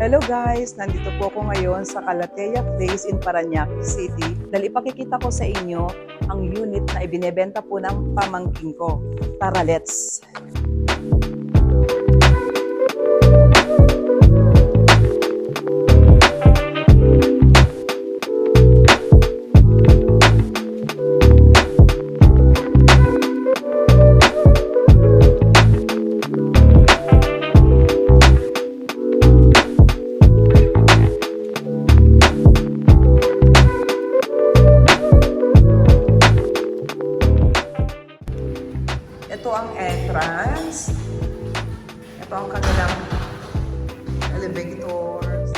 Hello guys! Nandito po ako ngayon sa Calathea Place in Parañaque City dahil ipakikita ko sa inyo ang unit na ibinebenta po ng pamangkin ko. Tara, let's! Ito ang entrance. Ito ang kanilang elevators.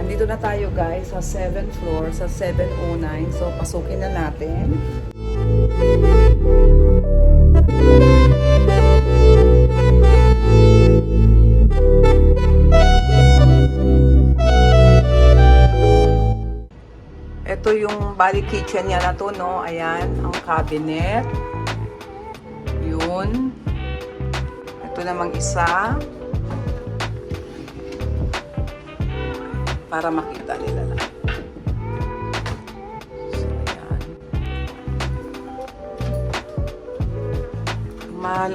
Andito na tayo guys sa 7th floor, sa 709. So pasukin na natin. Ito yung bali kitchen niya na to, no? Ayan, ang cabinet. Yun. Ito namang isa. Para makita nila lang. So, ayan.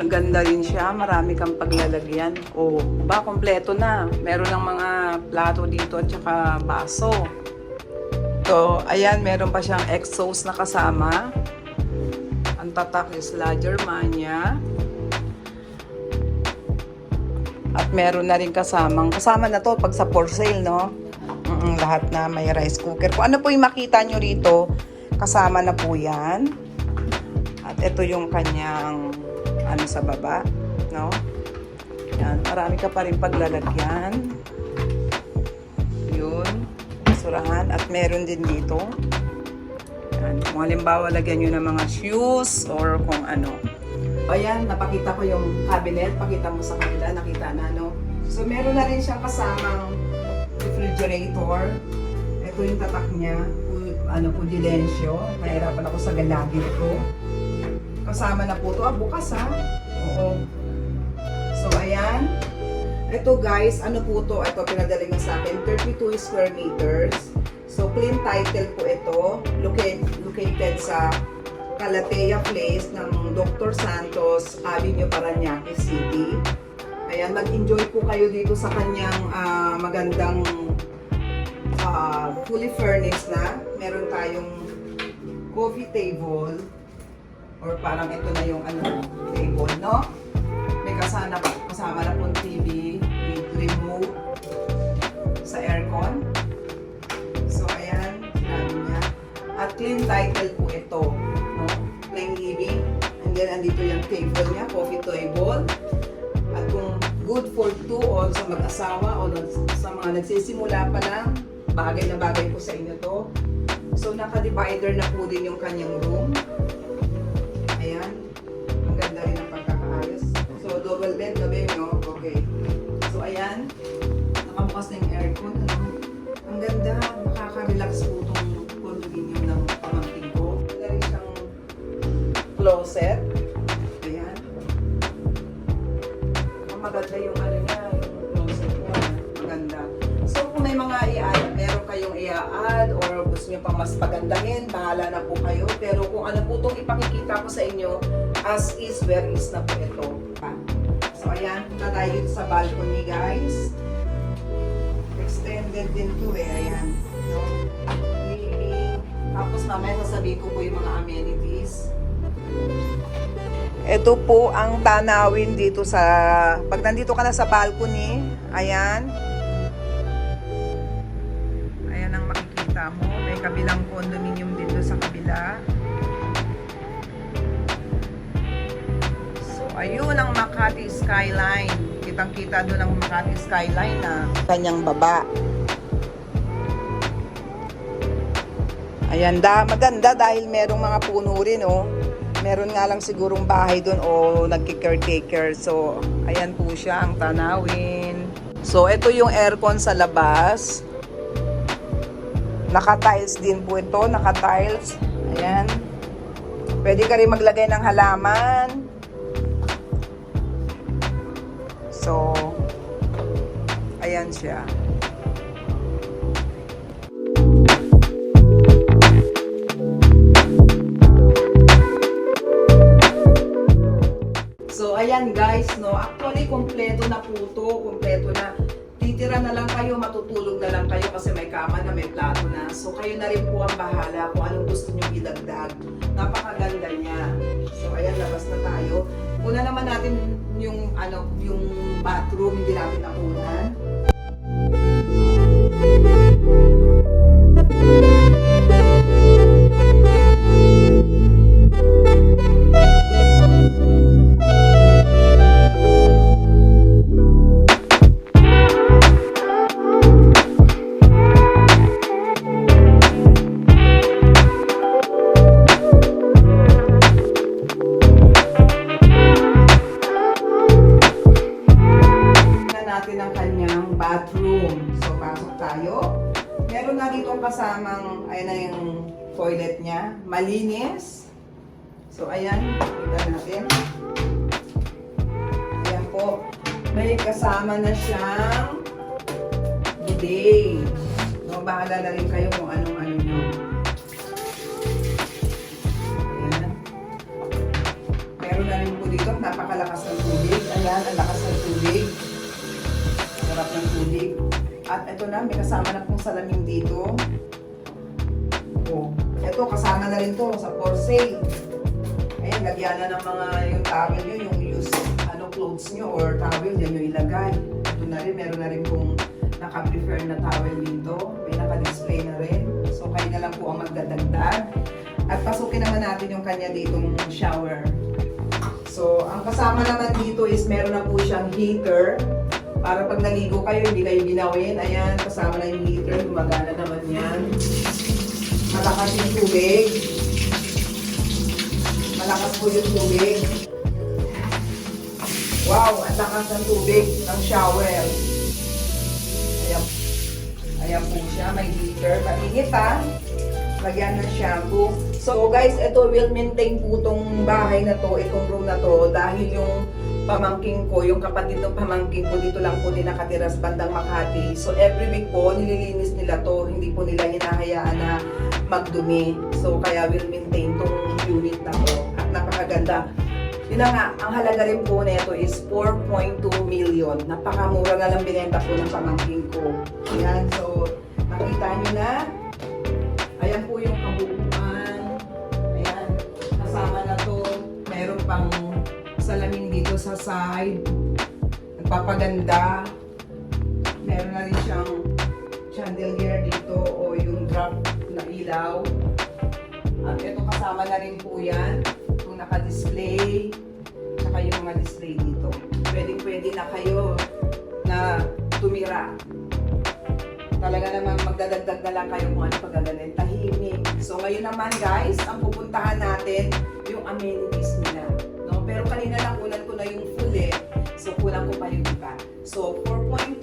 Maganda rin siya. Marami kang paglalagyan. O, ba, kompleto na. Meron ng mga plato dito at saka baso. So, ayan, meron pa siyang exhaust na kasama. Ang tatak is La Germania. At meron na rin kasama na to pag sa for sale, no? Lahat na may rice cooker. Kung ano po yung makita nyo rito, kasama na po yan. At ito yung kanyang ano sa baba, no? Yan, marami ka pa rin paglalagyan. Yun. At meron din dito. Yan. Kung halimbawa lagyan nyo ng mga shoes or kung ano. Ayan, napakita ko yung cabinet. Pakita mo sa kanila, nakita na, no? So, meron na rin siyang kasamang refrigerator. Ito yung tatak niya. Pudilensyo. Nahirapan ako sa galagid ko. Kasama na po ito. Bukas ha. Oo. So, ayan. Ito guys, ano po to? Ito, pinadala niya sa akin, 32 square meters. So, clean title po ito. Located sa Calathea Place ng Dr. Santos Avenue, Parañaque City. Ayan, mag-enjoy po kayo dito sa kanyang magandang fully furnished na. Meron tayong coffee table or parang ito na yung table, no? May kasama na pong TV with remote sa aircon. So, ayan, sinabi niya. At clean title po ito. No? Plain living. And then, andito yung table niya, coffee table. At kung good for two o sa mag-asawa o sa mga nagsisimula pa lang, bagay na bagay po sa inyo to. So, naka-divider na po din yung kanyang room. Ayan. Ang ganda rin ang pagkakaayos. So, double bed na ba yun, no? Okay. So, ayan. Nakabukas na yung aircon. Ano? Ang ganda. Nakaka-relax po itong condominium ng pamangkin ko. Ganda rin siyang closet. Ayan. Maganda yung niya, yung closet niya. Maganda. So, kung may mga i-add, meron kayong i-add or gusto nyo pang mas pagandahin, bahala na po kayo. Pero kung ano po itong ipakikita ko sa inyo, as is, where is na po ito. So, ayan, punta tayo dito sa balcony, guys. Extended din to ayan. No? Living. Tapos mamaya sasabihin ko po yung mga amenities. Ito po ang tanawin dito sa, pag nandito ka na sa balcony, ayan. Ayan ang makikita mo. May kabilang condominium dito sa kabila. Ayun ang Makati skyline. Kitang-kita doon ang Makati skyline na kanyang baba. Ayan, maganda dahil merong mga puno rin, oh. Meron nga lang sigurong bahay doon o nagki-caretaker. So, ayan po siya ang tanawin. So, ito yung aircon sa labas. Naka-tiles din po ito. Naka-tiles. Ayan. Pwede ka rin maglagay ng halaman. So, ayan siya. So, ayan guys, no, actually, kompleto na po to, kompleto na. Titira na lang kayo, matutulog na lang kayo kasi may kama na, may plato na. So, kayo na rin po ang bahala kung anong gusto nyo idagdag. Napakaganda niya. So, ayan, labas na tayo. Una naman natin yung, yung bathroom, hindi natin nakunan. Kasamang, ayan na yung toilet niya, malinis. So, ayan, kita natin. Ayan po, may kasama na siyang bidet. No, bahala na rin kayo kung anong nyo. Ayan. Meron na rin po dito, napakalakas ng tubig. Ayan, ang lakas ng tubig. Sarap ng tubig. At ito na, may kasama na pong salamin dito. Oh, ito, kasama na rin to sa for sale. Ayan, lagyan na ng mga yung towel nyo, yung use, clothes nyo or towel, yan yung ilagay. Ito na rin, meron na rin pong naka-prefer na towel dito. May naka-display na rin. So, kayo na lang po ang magdadagdag. At pasukin naman natin yung kanya ditong shower. So, ang kasama naman dito is meron na po siyang heater. Para pag naligo kayo, hindi kayo ginawin. Ayan, kasama na yung heater. Gumagana naman yan. Malakas yung tubig. Malakas po yung tubig. Wow, ang lakas ng tubig ng shower. Ayan. Ayan po siya, may heater. Mainit ha. Lagyan ng shampoo. So guys, ito will maintain po itong bahay na to, itong room na to, dahil yung pamangking ko, yung kapatid ng pamangking ko, dito lang po din nakatira sa bandang Makati. So every week po, nililinis nila to, hindi po nila hinahayaan na magdumi. So kaya will maintain tong unit na to. At napakaganda. Yun na nga, ang halaga rin po nito is 4.2 million. Napakamura na lang binenta po ng pamangking ko. Ayan, so nakita nyo na. Ayan po yung kabuuan. Ayan, kasama na to. Meron pang salamin dito sa side. Nagpapaganda. Meron na rin siyang chandelier dito o yung drop na ilaw. At ito kasama na rin po yan. Itong naka-display. Tsaka yung mga display dito. Pwede na kayo na tumira. Talaga naman magdadagdag na lang kayo kung ano pagagaling. Tahimik. So ngayon naman guys, ang pupuntahan natin yung amenities nila. No? Pero kanina lang kunan ko na yung full eh. So kunan ko pa yung iba. So 4.2,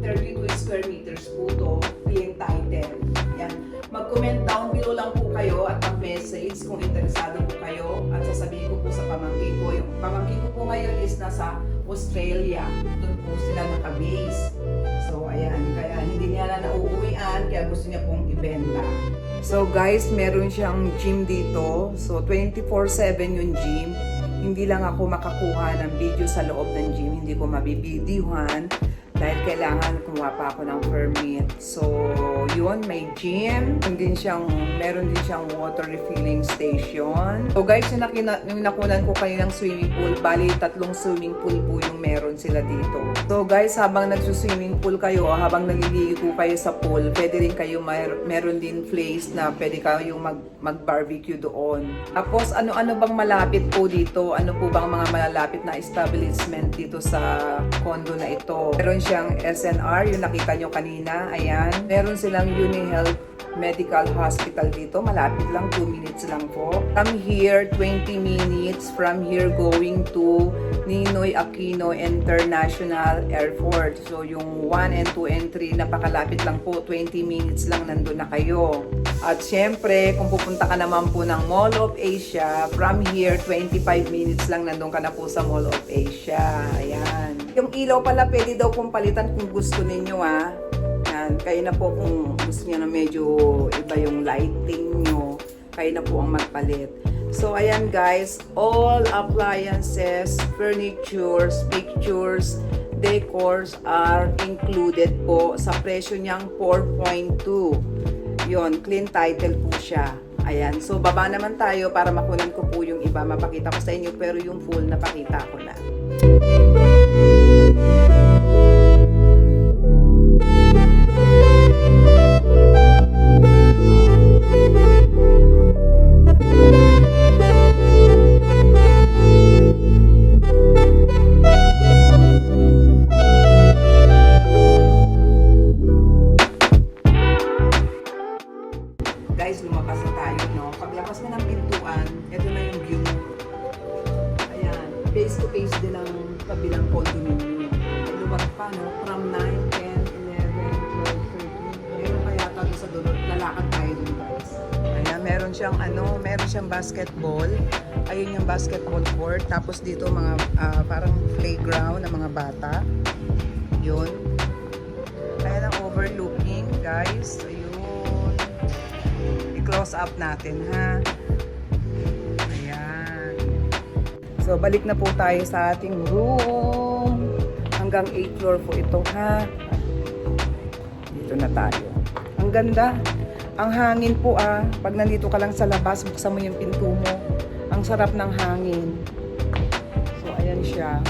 32 square meters po to. Clean title. Yan. Mag-comment down below lang po kayo at mag-message kung interesado po kayo. At sasabihin ko po sa pamangkin ko. Yung pamangkin ko po ngayon is nasa Australia. Doon po sila naka-base. So ayan, kaya hindi niya na nauuwian, kaya gusto niya pong ibenta. So guys, meron siyang gym dito. So 24/7 yung gym. Hindi lang ako makakuha ng video sa loob ng gym. Hindi ko mabibidyohan dahil kailangan kumuha pa ako ng permit. So yun, may gym. Meron din siyang water refilling station. So guys, yung nakunan ko kayo ng swimming pool, bali 3 swimming pool po yung meron sila dito. So guys, habang nagsuswimming pool kayo, habang naliligo kayo sa pool, pwede rin kayo meron din place na pwede kayong mag-barbecue doon. Tapos ano-ano bang malapit po dito? Ano po bang mga malalapit na establishment dito sa condo na ito? Meron siyang SNR, yung nakita nyo kanina. Ayan. Meron silang UniHealth Medical Hospital dito. Malapit lang, 2 minutes lang po. From here, 20 minutes. From here, going to Ninoy Aquino International Airport. So, yung 1 and 2 and 3, napakalapit lang po. 20 minutes lang nandun na kayo. At syempre, kung pupunta ka naman po ng Mall of Asia, from here, 25 minutes lang nandun ka na po sa Mall of Asia. Ayan. Yung ilaw pala, pwede daw pong palitan kung gusto ninyo, ah. Yan. Kayo na po kung gusto niyo na medyo iba yung lighting nyo, kayo na po ang magpalit. So, ayan guys, all appliances, furnitures, pictures, decors are included po sa presyo niyang 4.2. Yon, clean title po siya. Ayan, so baba naman tayo para makunan ko po yung iba, mapakita ko sa inyo, pero yung full napakita ko na. Guys, lumabas na tayo, no? Paglabas mo ng pintuan, ito na yung view. Ayan, face to face din ang kabilang condominium. Luwag pa, no? From 9, 10, 11, 12, 13. Meron pa yata doon sa dulo. Lalakad tayo dun, guys. Ayan, meron siyang basketball. Ayun yung basketball court. Tapos dito mga parang playground ng mga bata. Yun. Ayan ang overlooking, guys. Ayun. I-close up natin, ha? Ayan. So, balik na po tayo sa ating room. Hanggang 8th floor po ito, ha? Dito na tayo. Ang ganda. Ang hangin po, ah. Pag nandito ka lang sa labas, buksan mo yung pinto mo. Ang sarap ng hangin. So, ayan siya.